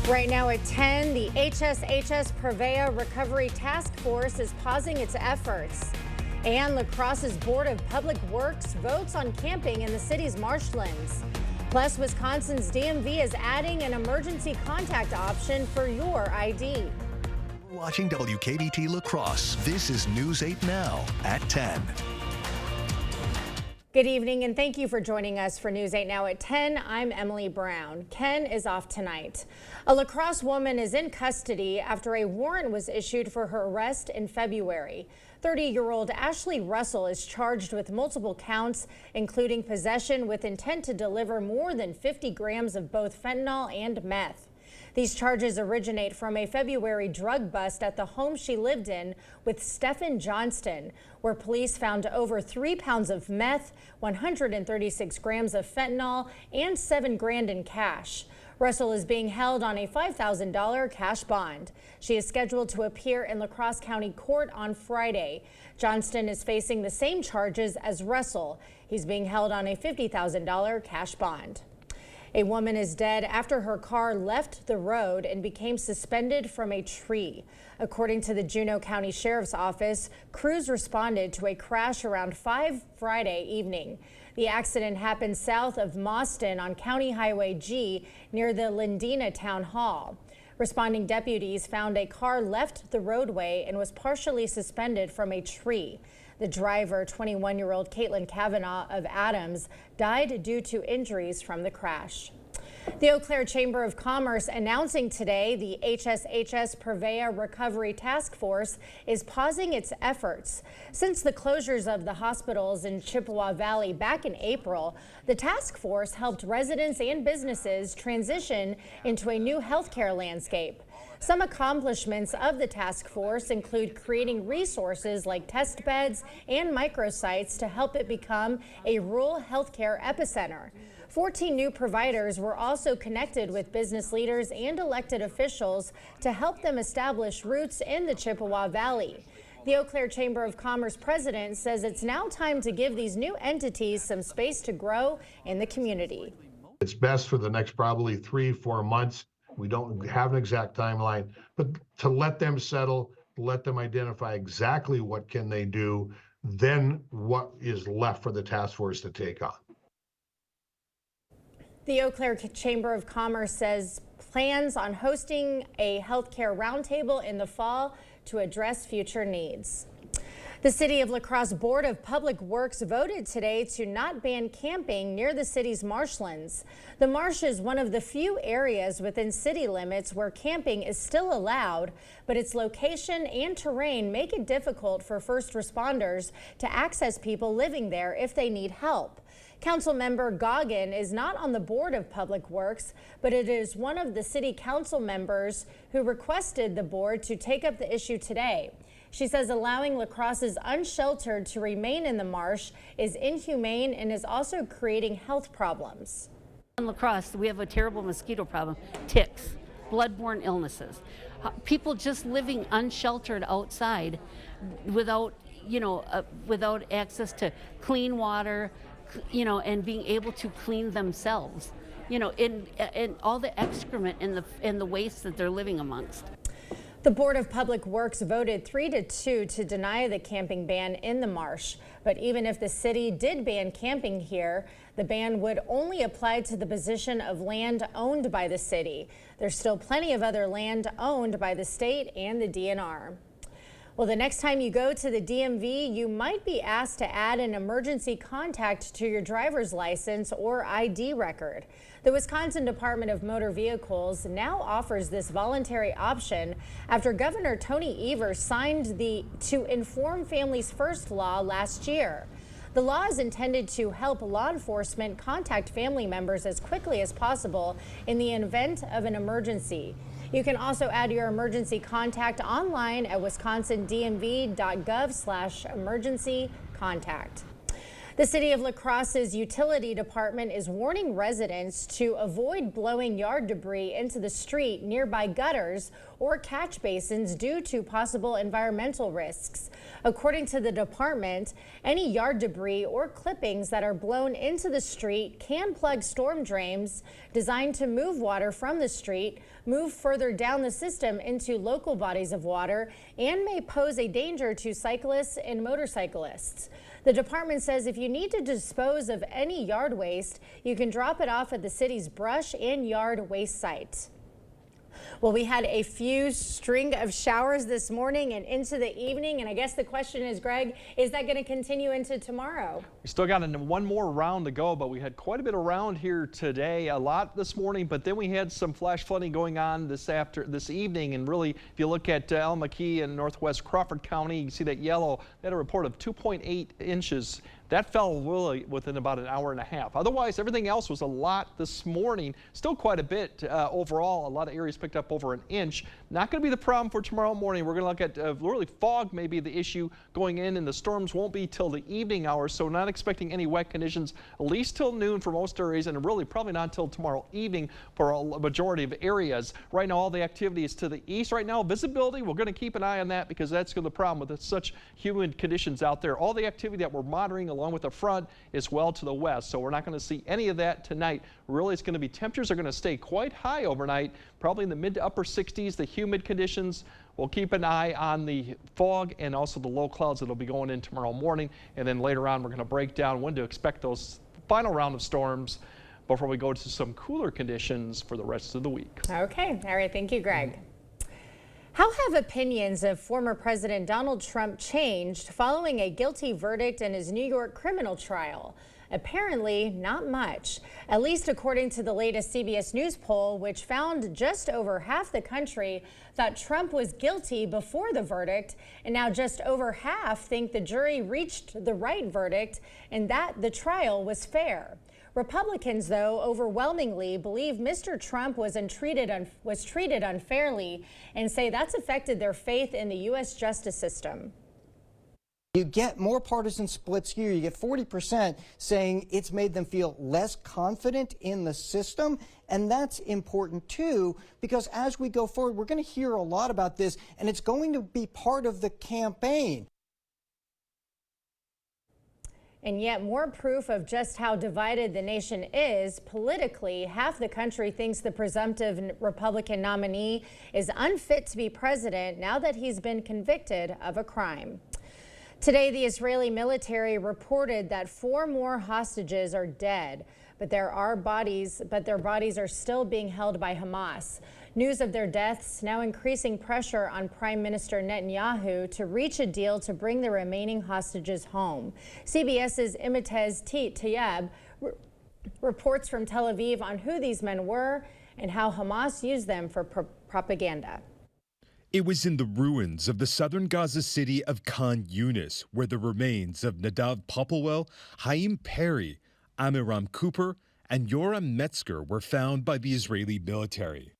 Right now at 10, the HSHS Prevea Recovery Task Force is pausing its efforts. And La Crosse's Board of Public Works votes on camping in the city's marshlands. Plus, Wisconsin's DMV is adding an emergency contact option for your ID. Watching WKBT La Crosse. This is News 8 Now at 10. Good evening and thank you for joining us for News 8 Now at 10. I'm Emily Brown. Ken is off tonight. A La Crosse woman is in custody after a warrant was issued for her arrest in February. 30-year-old Ashley Russell is charged with multiple counts, including possession with intent to deliver more than 50 grams of both fentanyl and meth. These charges originate from a February drug bust at the home she lived in with Stephen Johnston, where police found over 3 pounds of meth, 136 grams of fentanyl, and $7 grand in cash. Russell is being held on a $5,000 cash bond. She is scheduled to appear in La Crosse County Court on Friday. Johnston is facing the same charges as Russell. He's being held on a $50,000 cash bond. A woman is dead after her car left the road and became suspended from a tree. According to the Juneau County Sheriff's Office, crews responded to a crash around 5 Friday evening. The accident happened south of Mauston on County Highway G near the Lindina Town Hall. Responding deputies found a car left the roadway and was partially suspended from a tree. The driver, 21-year-old Caitlin Kavanaugh of Adams, died due to injuries from the crash. The Eau Claire Chamber of Commerce announcing today the HSHS Prevea Recovery Task Force is pausing its efforts. Since the closures of the hospitals in Chippewa Valley back in April, the task force helped residents and businesses transition into a new healthcare landscape. Some accomplishments of the task force include creating resources like test beds and microsites to help it become a rural healthcare epicenter. 14 new providers were also connected with business leaders and elected officials to help them establish roots in the Chippewa Valley. The Eau Claire Chamber of Commerce president says it's now time to give these new entities some space to grow in the community. It's best for the next probably 3-4 months. We don't have an exact timeline, but to let them settle, let them identify exactly what can they do, then what is left for the task force to take on. The Eau Claire Chamber of Commerce says plans on hosting a healthcare roundtable in the fall to address future needs. The City of La Crosse Board of Public Works voted today to not ban camping near the city's marshlands. The marsh is one of the few areas within city limits where camping is still allowed, but its location and terrain make it difficult for first responders to access people living there if they need help. Councilmember Goggin is not on the Board of Public Works, but it is one of the city council members who requested the board to take up the issue today. She says allowing La Crosse's unsheltered to remain in the marsh is inhumane and is also creating health problems. In La Crosse, we have a terrible mosquito problem, ticks, bloodborne illnesses, people just living unsheltered outside without, without access to clean water, and being able to clean themselves, and all the excrement and the waste that they're living amongst. The Board of Public Works voted 3-2 to deny the camping ban in the marsh. But even if the city did ban camping here, the ban would only apply to the position of land owned by the city. There's still plenty of other land owned by the state and the DNR. Well, the next time you go to the DMV, you might be asked to add an emergency contact to your driver's license or ID record. The Wisconsin Department of Motor Vehicles now offers this voluntary option after Governor Tony Evers signed the To Inform Families First law last year. The law is intended to help law enforcement contact family members as quickly as possible in the event of an emergency. You can also add your emergency contact online at wisconsindmv.gov/emergency contact. The city of La Crosse's utility department is warning residents to avoid blowing yard debris into the street, nearby gutters, or catch basins due to possible environmental risks. According to the department, any yard debris or clippings that are blown into the street can plug storm drains designed to move water from the street, move further down the system into local bodies of water, and may pose a danger to cyclists and motorcyclists. The department says if you need to dispose of any yard waste, you can drop it off at the city's brush and yard waste site. Well, we had a few string of showers this morning and into the evening. And I guess the question is, Greg, is that going to continue into tomorrow? We still got one more round to go, but we had quite a bit around here today, a lot this morning, but then we had some flash flooding going on this evening. And really, if you look at El McKee in northwest Crawford County, you can see that yellow. They had a report of 2.8 inches. That fell really within about an hour and a half. Otherwise, everything else was a lot this morning. Still quite a bit overall. A lot of areas picked up over an inch. Not going to be the problem for tomorrow morning. We're going to look at really fog may be the issue going in, and the storms won't be till the evening hours. So not expecting any wet conditions, at least till noon for most areas, and really probably not until tomorrow evening for a majority of areas. Right now, all the activity is to the east. Right now, visibility, we're going to keep an eye on that because that's the problem with such humid conditions out there. All the activity that we're monitoring along with the front is well to the west, so we're not going to see any of that tonight. Really, it's going to be temperatures are going to stay quite high overnight, probably in the mid to upper 60s. The humid conditions, we'll keep an eye on the fog and also the low clouds that'll be going in tomorrow morning, and then later on we're going to break down when to expect those final round of storms before we go to some cooler conditions for the rest of the week. Okay, all right, thank you, Greg. How have opinions of former President Donald Trump changed following a guilty verdict in his New York criminal trial? Apparently not much, at least according to the latest CBS News poll, which found just over half the country thought Trump was guilty before the verdict, and now just over half think the jury reached the right verdict and that the trial was fair. Republicans, though, overwhelmingly believe Mr. Trump was treated unfairly and say that's affected their faith in the U.S. justice system. You get more partisan splits here. You get 40% saying it's made them feel less confident in the system. And that's important, too, because as we go forward, we're going to hear a lot about this, and it's going to be part of the campaign. And yet more proof of just how divided the nation is politically. Half the country thinks the presumptive Republican nominee is unfit to be president now that he's been convicted of a crime. Today, the Israeli military reported that 4 more hostages are dead, but their bodies are still being held by Hamas. News of their deaths now increasing pressure on Prime Minister Netanyahu to reach a deal to bring the remaining hostages home. CBS's Imatez Tayeb reports from Tel Aviv on who these men were and how Hamas used them for propaganda. It was in the ruins of the southern Gaza city of Khan Yunis where the remains of Nadav Popplewell, Haim Perry, Amiram Cooper, and Yoram Metzger were found by the Israeli military.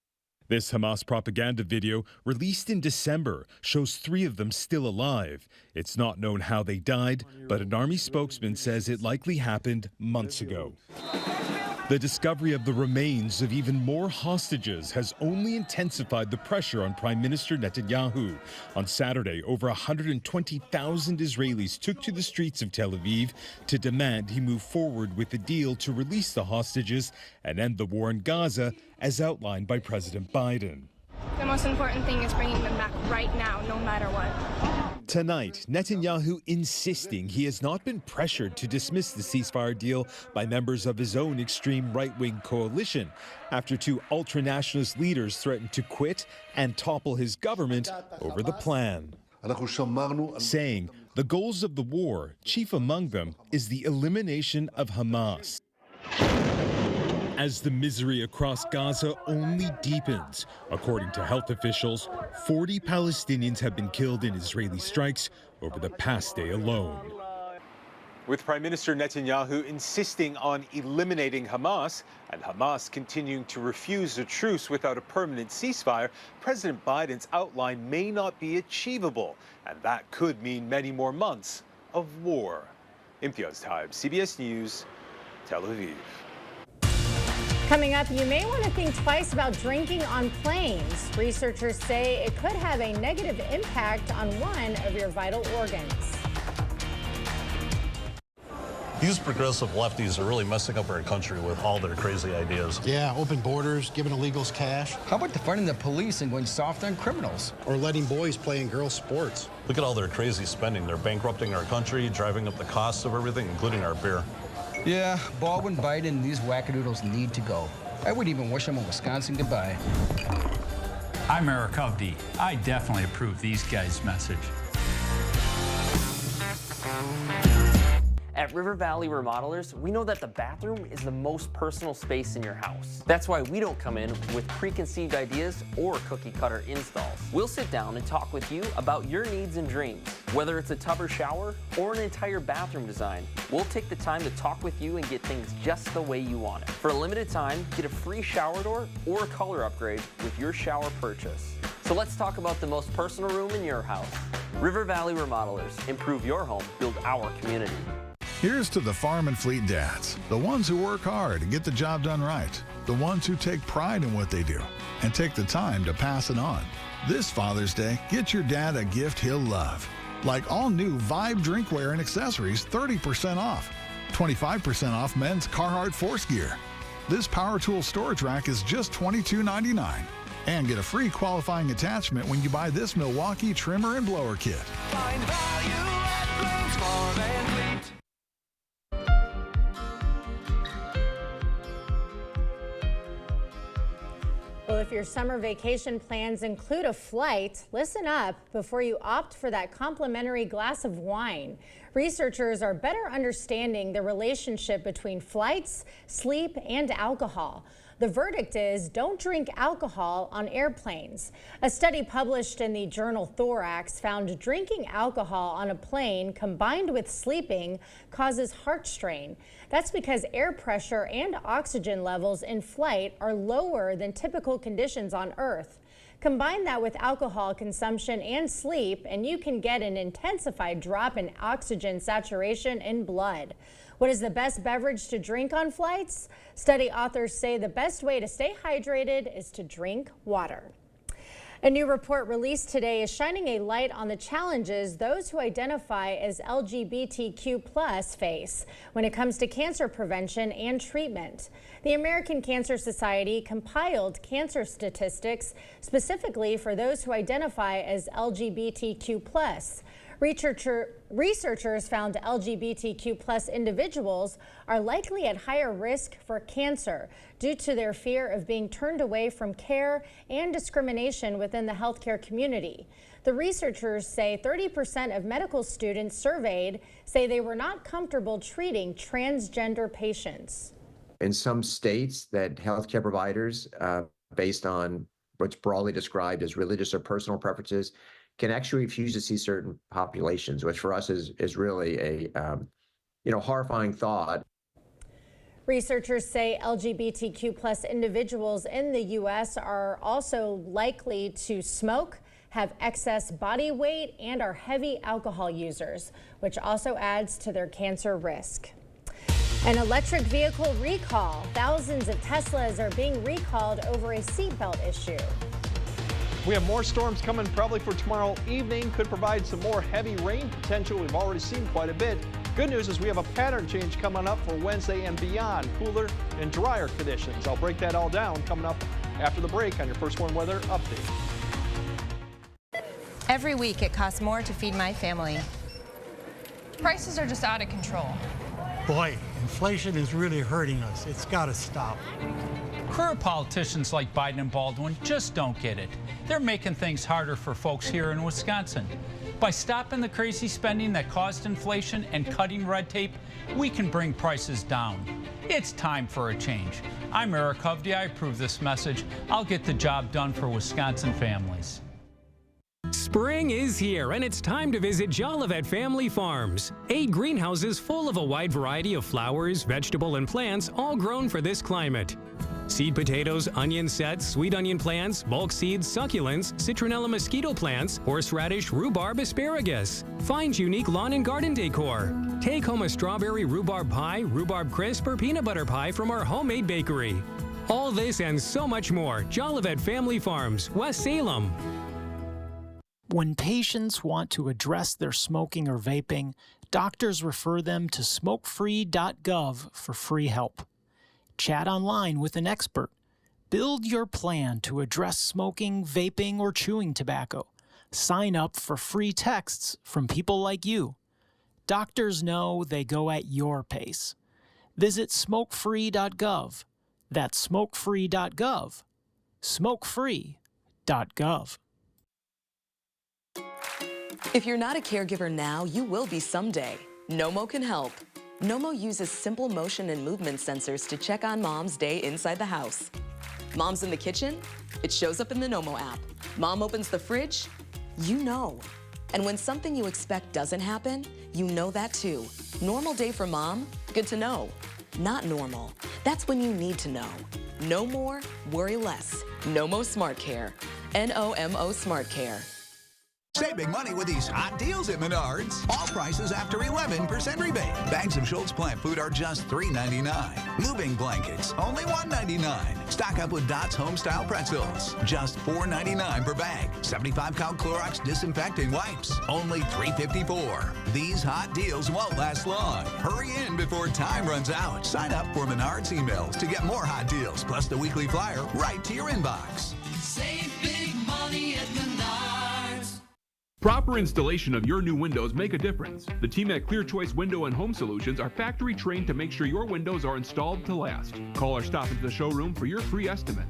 This Hamas propaganda video, released in December, shows 3 of them still alive. It's not known how they died, but an army spokesman says it likely happened months ago. The discovery of the remains of even more hostages has only intensified the pressure on Prime Minister Netanyahu. On Saturday, over 120,000 Israelis took to the streets of Tel Aviv to demand he move forward with a deal to release the hostages and end the war in Gaza, as outlined by President Biden. The most important thing is bringing them back right now, no matter what. Tonight, Netanyahu insisting he has not been pressured to dismiss the ceasefire deal by members of his own extreme right-wing coalition after 2 ultra-nationalist leaders threatened to quit and topple his government over the plan. Saying the goals of the war, chief among them, is the elimination of Hamas. As the misery across Gaza only deepens, according to health officials, 40 Palestinians have been killed in Israeli strikes over the past day alone. With Prime Minister Netanyahu insisting on eliminating Hamas and Hamas continuing to refuse a truce without a permanent ceasefire, President Biden's outline may not be achievable, and that could mean many more months of war. Imtiaz Taib, CBS News, Tel Aviv. Coming up, you may want to think twice about drinking on planes. Researchers say it could have a negative impact on one of your vital organs. These progressive lefties are really messing up our country with all their crazy ideas. Yeah, open borders, giving illegals cash. How about defunding the police and going soft on criminals? Or letting boys play in girls' sports. Look at all their crazy spending. They're bankrupting our country, driving up the costs of everything, including our beer. Yeah, Baldwin, Biden, and these wackadoodles need to go. I wouldn't even wish them a Wisconsin goodbye. I'm Eric Hovde. I definitely approve these guys' message. At River Valley Remodelers, we know that the bathroom is the most personal space in your house. That's why we don't come in with preconceived ideas or cookie-cutter installs. We'll sit down and talk with you about your needs and dreams. Whether it's a tub or shower or an entire bathroom design, we'll take the time to talk with you and get things just the way you want it. For a limited time, get a free shower door or a color upgrade with your shower purchase. So let's talk about the most personal room in your house. River Valley Remodelers. Improve your home, build our community. Here's to the farm and fleet dads, the ones who work hard and get the job done right, the ones who take pride in what they do and take the time to pass it on. This Father's Day, get your dad a gift he'll love, like all new Vibe drinkware and accessories, 30% off, 25% off men's Carhartt Force Gear. This power tool storage rack is just $22.99. And get a free qualifying attachment when you buy this Milwaukee trimmer and blower kit. Find value at Green's Farm and Fleet. Well, if your summer vacation plans include a flight, listen up before you opt for that complimentary glass of wine. Researchers are better understanding the relationship between flights, sleep, and alcohol. The verdict is don't drink alcohol on airplanes. A study published in the journal Thorax found drinking alcohol on a plane combined with sleeping causes heart strain. That's because air pressure and oxygen levels in flight are lower than typical conditions on Earth. Combine that with alcohol consumption and sleep, and you can get an intensified drop in oxygen saturation in blood. What is the best beverage to drink on flights? Study authors say the best way to stay hydrated is to drink water. A new report released today is shining a light on the challenges those who identify as LGBTQ+ face when it comes to cancer prevention and treatment. The American Cancer Society compiled cancer statistics specifically for those who identify as LGBTQ+. Researchers found LGBTQ+ individuals are likely at higher risk for cancer due to their fear of being turned away from care and discrimination within the healthcare community. The researchers say 30% of medical students surveyed say they were not comfortable treating transgender patients. In some states, that healthcare providers, based on what's broadly described as religious or personal preferences, can actually refuse to see certain populations, which for us is really a horrifying thought. Researchers say LGBTQ+ individuals in the U.S. are also likely to smoke, have excess body weight, and are heavy alcohol users, which also adds to their cancer risk. An electric vehicle recall. Thousands of Teslas are being recalled over a seatbelt issue. We have more storms coming probably for tomorrow evening. Could provide some more heavy rain potential. We've already seen quite a bit. Good news is we have a pattern change coming up for Wednesday and beyond. Cooler and drier conditions. I'll break that all down coming up after the break on your First One Weather Update. Every week it costs more to feed my family. Prices are just out of control. Boy, inflation is really hurting us. It's got to stop. Career politicians like Biden and Baldwin just don't get it. They're making things harder for folks here in Wisconsin. By stopping the crazy spending that caused inflation and cutting red tape, we can bring prices down. It's time for a change. I'm Eric Hovde. I approve this message. I'll get the job done for Wisconsin families. Spring is here, and it's time to visit Jolivet Family Farms. 8 greenhouses full of a wide variety of flowers, vegetable, and plants, all grown for this climate. Seed potatoes, onion sets, sweet onion plants, bulk seeds, succulents, citronella mosquito plants, horseradish, rhubarb, asparagus. Find unique lawn and garden decor. Take home a strawberry rhubarb pie, rhubarb crisp, or peanut butter pie from our homemade bakery. All this and so much more. Jolivet Family Farms, West Salem. When patients want to address their smoking or vaping, doctors refer them to smokefree.gov for free help. Chat online with an expert. Build your plan to address smoking, vaping, or chewing tobacco. Sign up for free texts from people like you. Doctors know they go at your pace. Visit smokefree.gov. That's smokefree.gov. Smokefree.gov. If you're not a caregiver now, you will be someday. Nomo can help. Nomo uses simple motion and movement sensors to check on mom's day inside the house. Mom's in the kitchen? It shows up in the Nomo app. Mom opens the fridge? You know. And when something you expect doesn't happen, you know that too. Normal day for mom? Good to know. Not normal. That's when you need to know. No more, worry less. Nomo Smart Care. N-O-M-O Smart Care. Save big money with these hot deals at Menards. All prices after 11% rebate. Bags of Schultz plant food are just $3.99. Moving blankets, only $1.99. Stock up with Dots Homestyle pretzels, just $4.99 per bag. 75-count Clorox disinfecting wipes, only $3.54. These hot deals won't last long. Hurry in before time runs out. Sign up for Menards emails to get more hot deals, plus the weekly flyer right to your inbox. Save big money at Menards. Proper installation of your new windows make a difference. The team at Clear Choice Window and Home Solutions are factory trained to make sure your windows are installed to last. Call or stop into the showroom for your free estimate.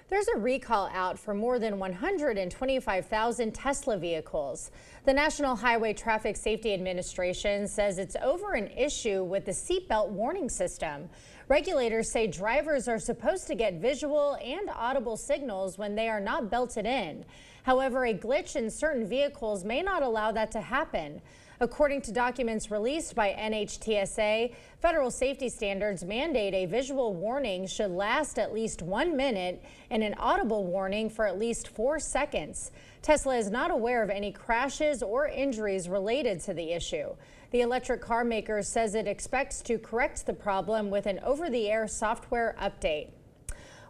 There's a recall out for more than 125,000 Tesla vehicles. The National Highway Traffic Safety Administration says it's over an issue with the seatbelt warning system. Regulators say drivers are supposed to get visual and audible signals when they are not belted in. However, a glitch in certain vehicles may not allow that to happen. According to documents released by NHTSA, federal safety standards mandate a visual warning should last at least 1 minute and an audible warning for at least 4 seconds. Tesla is not aware of any crashes or injuries related to the issue. The electric car maker says it expects to correct the problem with an over-the-air software update.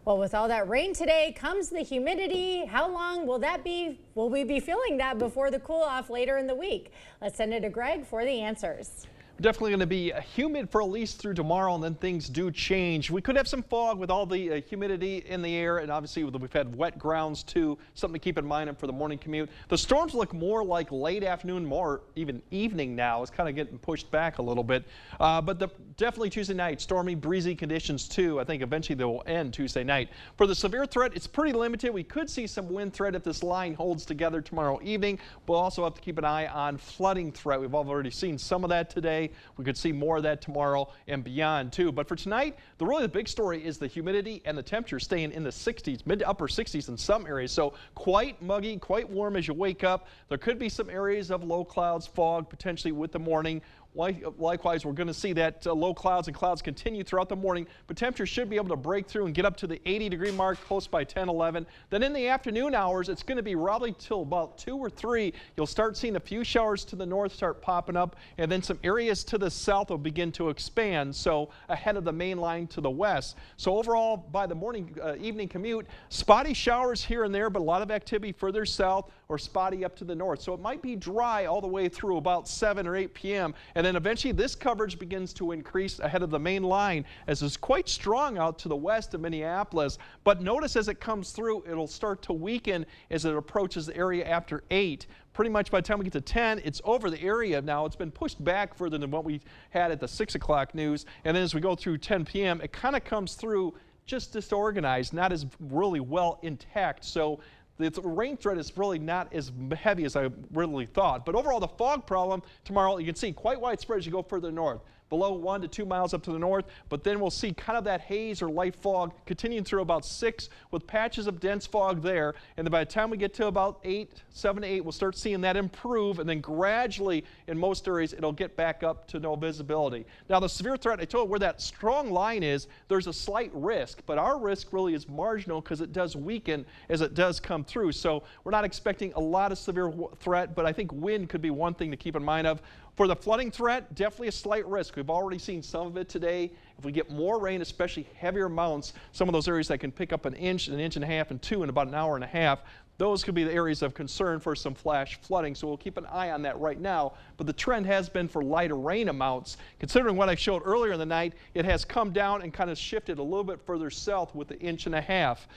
Well, with all that rain today comes the humidity. How long will that be? Will we be feeling that before the cool off later in the week? Let's send it to Greg for the answers. Definitely going to be humid for at least through tomorrow, and then things do change. We could have some fog with all the humidity in the air, and obviously we've had wet grounds too. Something to keep in mind for the morning commute. The storms look more like late afternoon, more even evening now. It's kind of getting pushed back a little bit. But definitely Tuesday night, stormy, breezy conditions too. I think eventually they will end Tuesday night. For the severe threat, it's pretty limited. We could see some wind threat if this line holds together tomorrow evening. We'll also have to keep an eye on flooding threat. We've already seen some of that today. We could see more of that tomorrow and beyond too. But for tonight, the big story is the humidity and the temperature staying in the 60s, mid to upper 60s in some areas. So quite muggy, quite warm as you wake up. There could be some areas of low clouds, fog potentially with the morning. Likewise, we're going to see that low clouds and clouds continue throughout the morning, but temperature should be able to break through and get up to the 80-degree mark close by 10, 11. Then in the afternoon hours, it's going to be probably till about 2 or 3. You'll start seeing a few showers to the north start popping up, and then some areas to the south will begin to expand, so ahead of the main line to the west. So overall, by the morning, evening commute, spotty showers here and there, but a lot of activity further south or spotty up to the north. So it might be dry all the way through about 7 or 8 p.m. And then eventually this coverage begins to increase ahead of the main line as it's quite strong out to the west of Minneapolis. But notice as it comes through, it'll start to weaken as it approaches the area after 8. Pretty much by the time we get to 10, it's over the area now. It's been pushed back further than what we had at the 6 o'clock news. And then as we go through 10 p.m., it kind of comes through just disorganized, not as really well intact. So the rain threat is really not as heavy as I really thought. But overall, the fog problem tomorrow, you can see quite widespread as you go further north. Below 1 to 2 miles up to the north, but then we'll see kind of that haze or light fog continuing through about 6 with patches of dense fog there. And then by the time we get to about 7 to 8, we'll start seeing that improve, and then gradually in most areas it'll get back up to no visibility. Now the severe threat, I told you where that strong line is, there's a slight risk, but our risk really is marginal because it does weaken as it does come through. So we're not expecting a lot of severe threat, but I think wind could be one thing to keep in mind of. For the flooding threat, definitely a slight risk. We've already seen some of it today. If we get more rain, especially heavier amounts, some of those areas that can pick up an inch and a half, and 2 in about an hour and a half, those could be the areas of concern for some flash flooding. So we'll keep an eye on that right now. But the trend has been for lighter rain amounts. Considering what I showed earlier in the night, it has come down and kind of shifted a little bit further south with the 1.5 inches.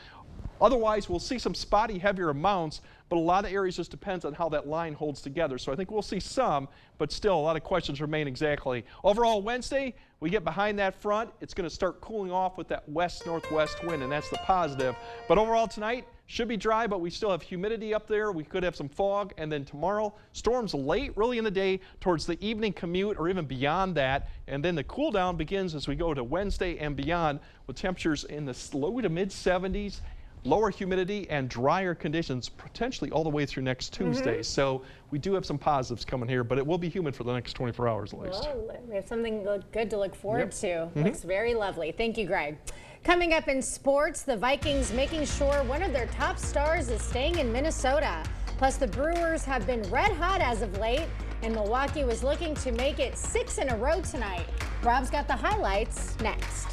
Otherwise, we'll see some spotty, heavier amounts, but a lot of areas just depends on how that line holds together. So I think we'll see some, but still a lot of questions remain exactly. Overall, Wednesday, we get behind that front. It's going to start cooling off with that west-northwest wind, and that's the positive. But overall tonight, should be dry, but we still have humidity up there. We could have some fog, and then tomorrow, storms late, early in the day, towards the evening commute, or even beyond that. And then the cool down begins as we go to Wednesday and beyond, with temperatures in the low to mid 70s. Lower humidity and drier conditions potentially all the way through next Tuesday. So we do have some positives coming here, but it will be humid for the next 24 hours at least. Well, we have something good to look forward to. Looks very lovely. Thank you, Greg. Coming up in sports, the Vikings making sure one of their top stars is staying in Minnesota. Plus, the Brewers have been red hot as of late, and Milwaukee was looking to make it 6 in a row tonight. Rob's got the highlights next.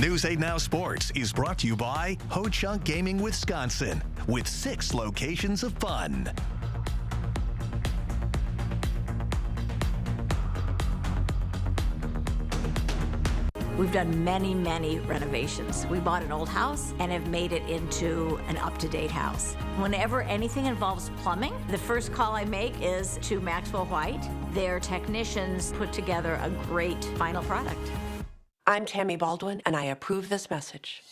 News 8 Now Sports is brought to you by Ho-Chunk Gaming Wisconsin, with 6 locations of fun. We've done many renovations. We bought an old house and have made it into an up-to-date house. Whenever anything involves plumbing, the first call I make is to Maxwell White. Their technicians put together a great final product. I'm Tammy Baldwin, and I approve this message.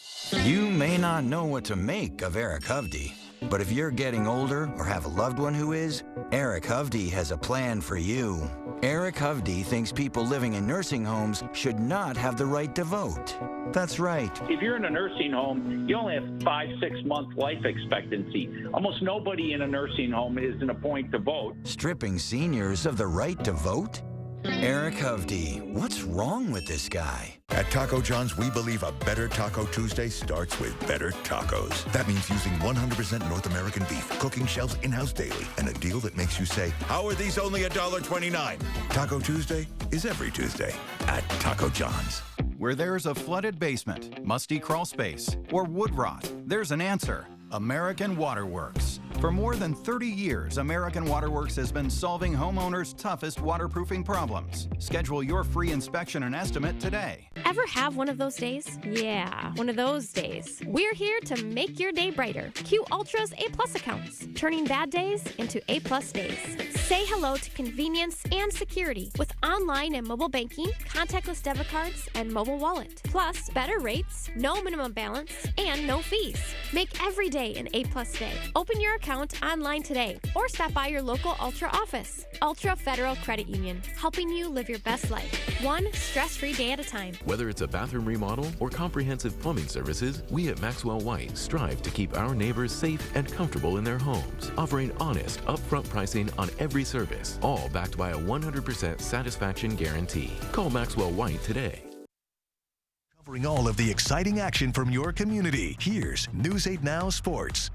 You may not know what to make of Eric Hovde, but if you're getting older or have a loved one who is, Eric Hovde has a plan for you. Eric Hovde thinks people living in nursing homes should not have the right to vote. That's right. If you're in a nursing home, you only have 5-6 month life expectancy. Almost nobody in a nursing home is in a point to vote. Stripping seniors of the right to vote? Eric Hovde, what's wrong with this guy? At Taco John's, we believe a better Taco Tuesday starts with better tacos. That means using 100% North American beef, cooking shelves in-house daily, and a deal that makes you say, how are these only $1.29? Taco Tuesday is every Tuesday at Taco John's. Where there's a flooded basement, musty crawl space, or wood rot, there's an answer. American Waterworks. For more than 30 years, American Waterworks has been solving homeowners' toughest waterproofing problems. Schedule your free inspection and estimate today. Ever have one of those days? Yeah, one of those days. We're here to make your day brighter. Q Ultra's A+ accounts, turning bad days into A+ days. Say hello to convenience and security with online and mobile banking, contactless debit cards, and mobile wallet. Plus, better rates, no minimum balance, and no fees. Make every day an A+ day. Open your account online today or stop by your local Ultra office. Ultra Federal Credit Union, helping you live your best life, one stress-free day at a time. Whether it's a bathroom remodel or comprehensive plumbing services, we at Maxwell White strive to keep our neighbors safe and comfortable in their homes, offering honest, upfront pricing on every service, all backed by a 100% satisfaction guarantee. Call Maxwell White today. Covering all of the exciting action from your community, here's News 8 Now Sports.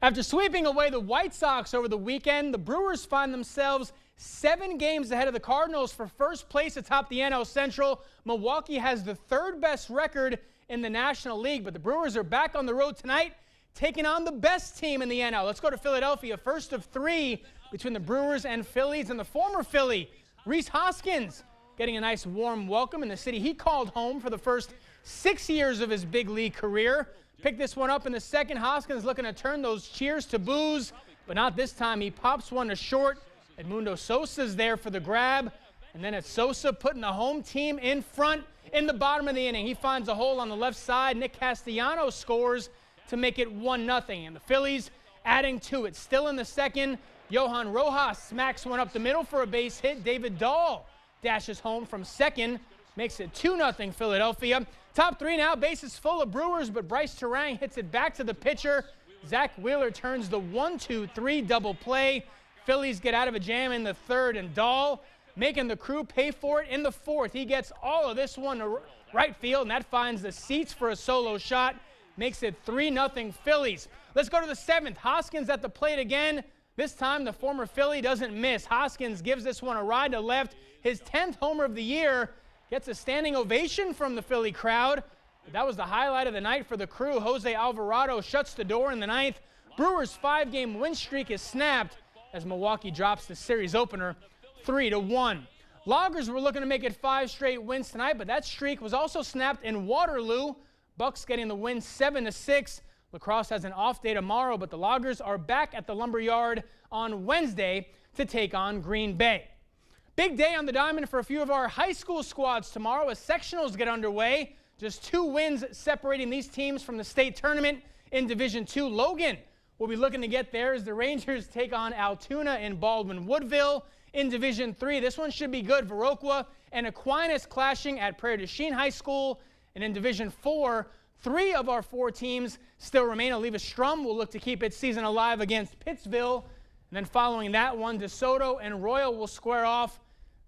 After sweeping away the White Sox over the weekend, the Brewers find themselves 7 games ahead of the Cardinals for first place atop the NL Central. Milwaukee has the 3rd best record in the National League, but the Brewers are back on the road tonight, taking on the best team in the NL. Let's go to Philadelphia. First of 3 between the Brewers and Phillies, and the former Philly, Rhys Hoskins, getting a nice warm welcome in the city he called home for the first 6 years of his big league career. Picked this one up in the second. Hoskins looking to turn those cheers to boos, but not this time. He pops one to short. Edmundo Sosa's there for the grab, and then it's Sosa putting the home team in front in the bottom of the inning. He finds a hole on the left side. Nick Castellanos scores to make it 1-0, and the Phillies adding to it. Still in the second, Johan Rojas smacks one up the middle for a base hit. David Dahl dashes home from second, makes it 2-0 Philadelphia. Top 3 now, bases full of Brewers, but Bryce Terang hits it back to the pitcher. Zach Wheeler turns the 1-2-3 double play. Phillies get out of a jam in the 3rd, and Dahl making the crew pay for it in the 4th. He gets all of this one to right field, and that finds the seats for a solo shot. Makes it 3-0 Phillies. Let's go to the 7th. Hoskins at the plate again. This time, the former Philly doesn't miss. Hoskins gives this one a ride to left. His 10th homer of the year, gets a standing ovation from the Philly crowd. But that was the highlight of the night for the Crew. Jose Alvarado shuts the door in the 9th. Brewers' 5-game win streak is snapped as Milwaukee drops the series opener 3-1. Loggers were looking to make it 5 straight wins tonight, but that streak was also snapped in Waterloo. Bucks getting the win 7-6. Lacrosse has an off day tomorrow, but the Loggers are back at the Lumberyard on Wednesday to take on Green Bay. Big day on the diamond for a few of our high school squads tomorrow as sectionals get underway. Just 2 wins separating these teams from the state tournament in Division II. Logan will be looking to get there as the Rangers take on Altoona in Baldwin-Woodville. In Division III, this one should be good. Viroqua and Aquinas clashing at Prairie du Chien High School. And in Division IV, 3 of our 4 teams still remain. Oliva Strum will look to keep its season alive against Pittsville. And then following that one, DeSoto and Royal will square off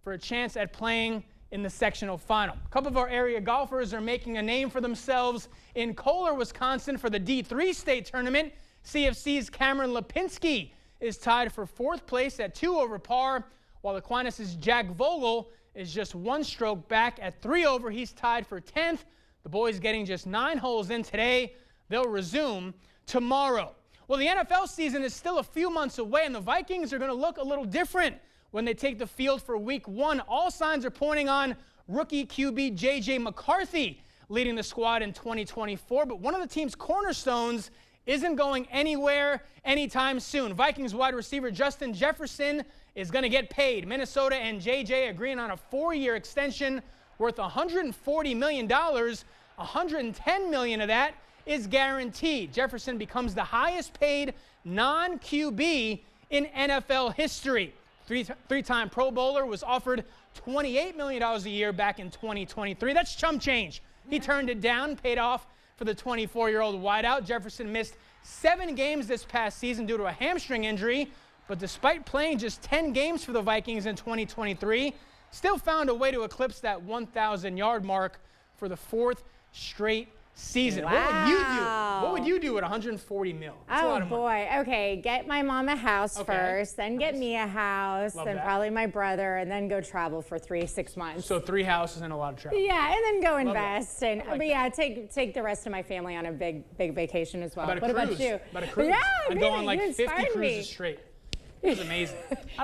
for a chance at playing in the sectional final. A couple of our area golfers are making a name for themselves in Kohler, Wisconsin for the D3 state tournament. CFC's Cameron Lipinski is tied for 4th place at 2 over par, while Aquinas' Jack Vogel is just 1 stroke back at 3 over. He's tied for 10th. The boys getting just 9 holes in today. They'll resume tomorrow. Well, the NFL season is still a few months away, and the Vikings are going to look a little different when they take the field for Week 1. All signs are pointing on rookie QB J.J. McCarthy leading the squad in 2024, but one of the team's cornerstones isn't going anywhere anytime soon. Vikings wide receiver Justin Jefferson is going to get paid. Minnesota and J.J. agreeing on a 4-year extension worth $140 million. $110 million of that is guaranteed. Jefferson becomes the highest paid non-QB in NFL history. Three-time Pro Bowler was offered $28 million a year back in 2023. That's chump change. He turned it down, paid off for the 24-year-old wideout. Jefferson missed 7 games this past season due to a hamstring injury, but despite playing just 10 games for the Vikings in 2023, still found a way to eclipse that 1,000-yard mark for the 4th straight season. Wow. What would you do? What would you do at $140 million? That's a lot of money. Boy. Okay, get my mom a house first, then get me a house, Love then that. probably my brother, and then go travel for 3-6 months. So 3 houses and a lot of travel. Yeah, and then go Love invest. that. And I like but yeah, take the rest of my family on a big vacation as well. About a What cruise. about you? About a cruise. Yeah, I'd really, go on like you 50 inspired cruises me. straight. It was amazing.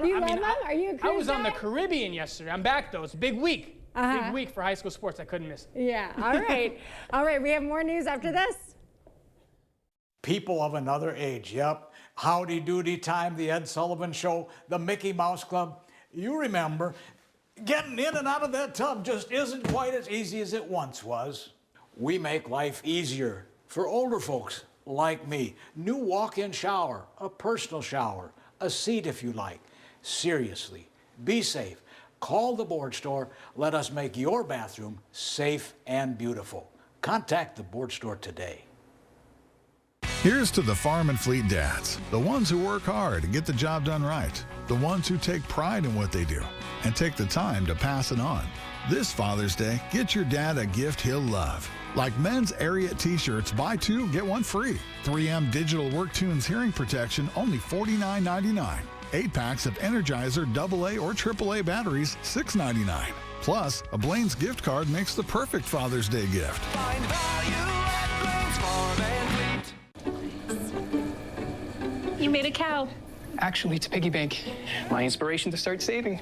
You love them? Are you a I cruise was on the guy? Caribbean yesterday. I'm back though. It's a big week. Uh-huh. Big week for high school sports. I couldn't miss it. Yeah, all right. All right, we have more news after this. People of another age, yep. Howdy Doody Time, the Ed Sullivan Show, the Mickey Mouse Club. You remember, getting in and out of that tub just isn't quite as easy as it once was. We make life easier for older folks like me. New walk-in shower, a personal shower, a seat if you like. Seriously, be safe. Call the board store. Let us make your bathroom safe and beautiful. Contact the board store today. Here's to the farm and fleet dads, the ones who work hard and get the job done right, the ones who take pride in what they do and take the time to pass it on. This Father's Day, get your dad a gift he'll love. Like men's Ariat t-shirts, buy 2, get 1 free. 3M Digital WorkTunes hearing protection, only $49.99. 8 packs of Energizer AA or AAA batteries, $6.99. Plus, a Blaine's gift card makes the perfect Father's Day gift. Find value at Blaine's Farm and Fleet. You made a cow. Actually, it's a piggy bank. My inspiration to start saving.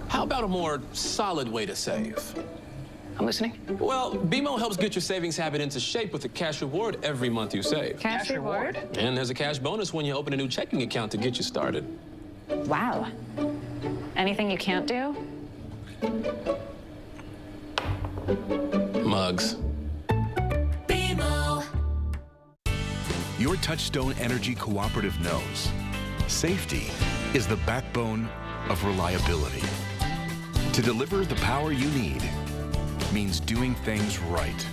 How about a more solid way to save? I'm listening. Well, BMO helps get your savings habit into shape with a cash reward every month you save. Cash reward? And there's a cash bonus when you open a new checking account to get you started. Wow. Anything you can't do? Mugs. BMO. Your Touchstone Energy Cooperative knows safety is the backbone of reliability. To deliver the power you need means doing things right.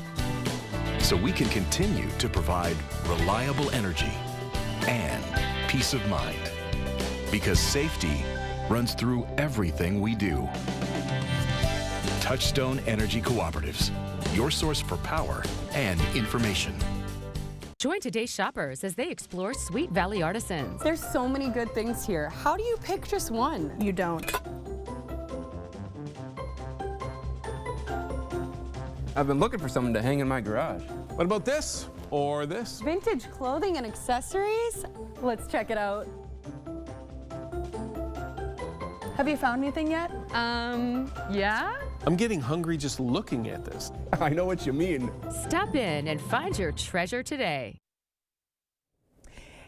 So we can continue to provide reliable energy and peace of mind. Because safety runs through everything we do. Touchstone Energy Cooperatives, your source for power and information. Join today's shoppers as they explore Sweet Valley Artisans. There's so many good things here. How do you pick just one? You don't. I've been looking for something to hang in my garage. What about this? Or this? Vintage clothing and accessories? Let's check it out. Have you found anything yet? Yeah? I'm getting hungry just looking at this. I know what you mean. Stop in and find your treasure today.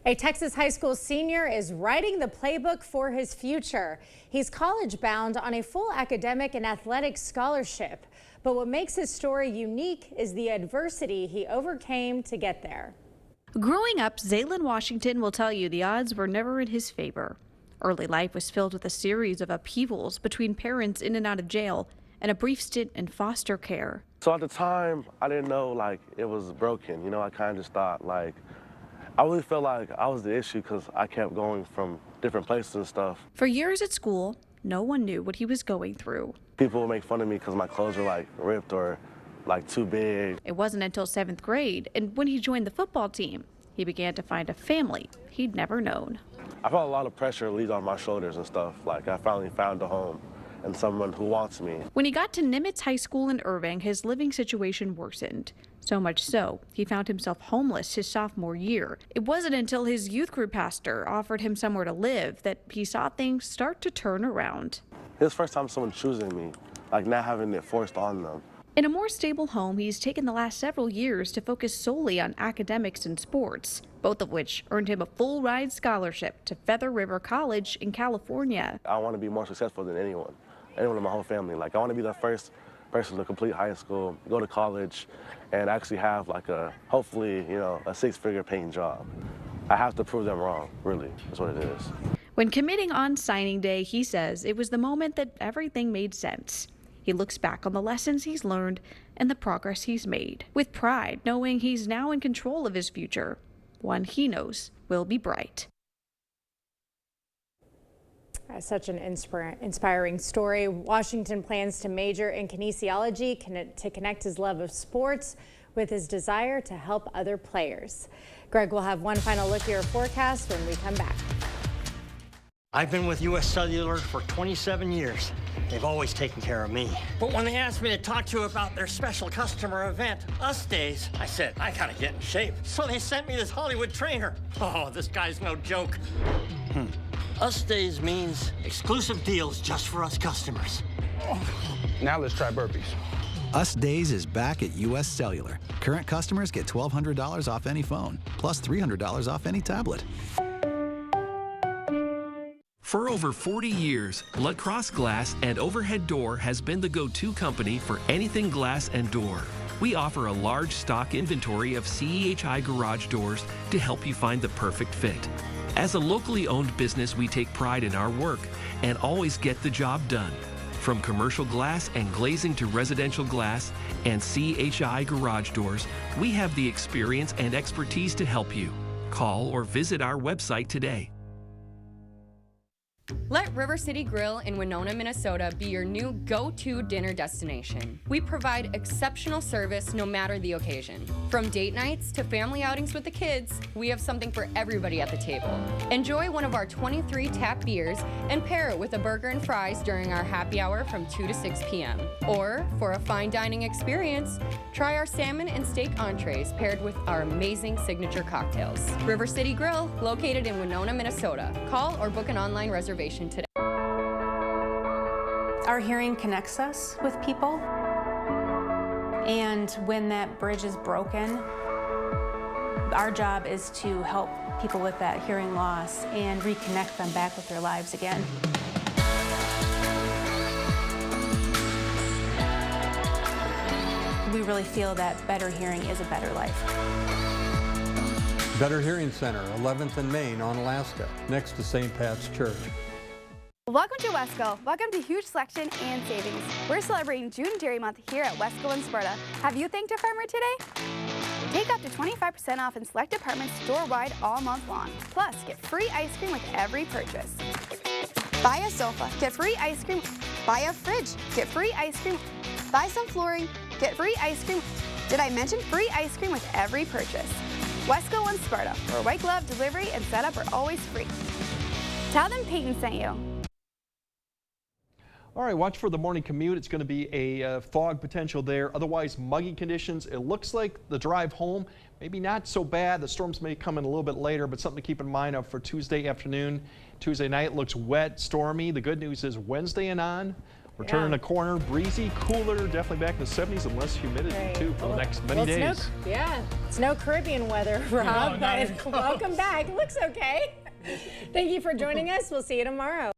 A Texas high school senior is writing the playbook for his future. He's college-bound on a full academic and athletic scholarship. But what makes his story unique is the adversity he overcame to get there. Growing up, Zaylin Washington will tell you the odds were never in his favor. Early life was filled with a series of upheavals between parents in and out of jail and a brief stint in foster care. So at the time, I didn't know like it was broken. You know, I kind of just thought like, I really felt like I was the issue because I kept going from different places and stuff. For years at school, no one knew what he was going through. People would make fun of me because my clothes were like ripped or like too big. It wasn't until 7th grade, and when he joined the football team, he began to find a family he'd never known. I felt a lot of pressure leave on my shoulders and stuff. Like I finally found a home and someone who wants me. When he got to Nimitz High School in Irving, his living situation worsened. So much so, he found himself homeless his sophomore year. It wasn't until his youth group pastor offered him somewhere to live that he saw things start to turn around. It was the first time someone choosing me, like not having it forced on them. In a more stable home, he's taken the last several years to focus solely on academics and sports, both of which earned him a full-ride scholarship to Feather River College in California. I want to be more successful than anyone in my whole family. Like I want to be the first person to complete high school, go to college, and actually have like a, hopefully, you know, a 6-figure paying job. I have to prove them wrong, really, is what it is. When committing on signing day, he says it was the moment that everything made sense. He looks back on the lessons he's learned and the progress he's made, with pride, knowing he's now in control of his future, one he knows will be bright. Such an inspiring story. Washington plans to major in kinesiology to connect his love of sports with his desire to help other players. Greg will have one final look at your forecast when we come back. I've been with U.S. Cellular for 27 years. They've always taken care of me. But when they asked me to talk to you about their special customer event, Us Days, I said, I gotta get in shape. So they sent me this Hollywood trainer. Oh, this guy's no joke. Us Days means exclusive deals just for us customers. Now let's try burpees. Us Days is back at U.S. Cellular. Current customers get $1,200 off any phone, plus $300 off any tablet. For over 40 years, La Crosse Glass and Overhead Door has been the go-to company for anything glass and door. We offer a large stock inventory of CEHI garage doors to help you find the perfect fit. As a locally owned business, we take pride in our work and always get the job done. From commercial glass and glazing to residential glass and CHI garage doors, we have the experience and expertise to help you. Call or visit our website today. Let River City Grill in Winona, Minnesota be your new go-to dinner destination. We provide exceptional service no matter the occasion. From date nights to family outings with the kids, we have something for everybody at the table. Enjoy one of our 23 tap beers and pair it with a burger and fries during our happy hour from 2 to 6 p.m. Or, for a fine dining experience, try our salmon and steak entrees paired with our amazing signature cocktails. River City Grill, located in Winona, Minnesota. Call or book an online reservation today. Our hearing connects us with people, and when that bridge is broken, our job is to help people with that hearing loss and reconnect them back with their lives again. We really feel that better hearing is a better life. Better Hearing Center, 11th and Main on Alaska, next to St. Pat's Church. Welcome to Wesco. Welcome to huge selection and savings. We're celebrating June Dairy Month here at Wesco in Sparta. Have you thanked a farmer today? Take up to 25% off in select departments store-wide all month long. Plus, get free ice cream with every purchase. Buy a sofa, get free ice cream. Buy a fridge, get free ice cream. Buy some flooring, get free ice cream. Did I mention free ice cream with every purchase? Wesco and Sparta, where white glove delivery and setup are always free. Tell them Peyton sent you. All right, watch for the morning commute. It's going to be a fog potential there. Otherwise, muggy conditions. It looks like the drive home, maybe not so bad. The storms may come in a little bit later, but something to keep in mind for Tuesday afternoon. Tuesday night looks wet, stormy. The good news is Wednesday and on, we're turning a corner. Breezy, cooler, definitely back in the 70s and less humidity too for the next many days. It's no Caribbean weather, Rob, but welcome back. It looks okay. Thank you for joining us. We'll see you tomorrow.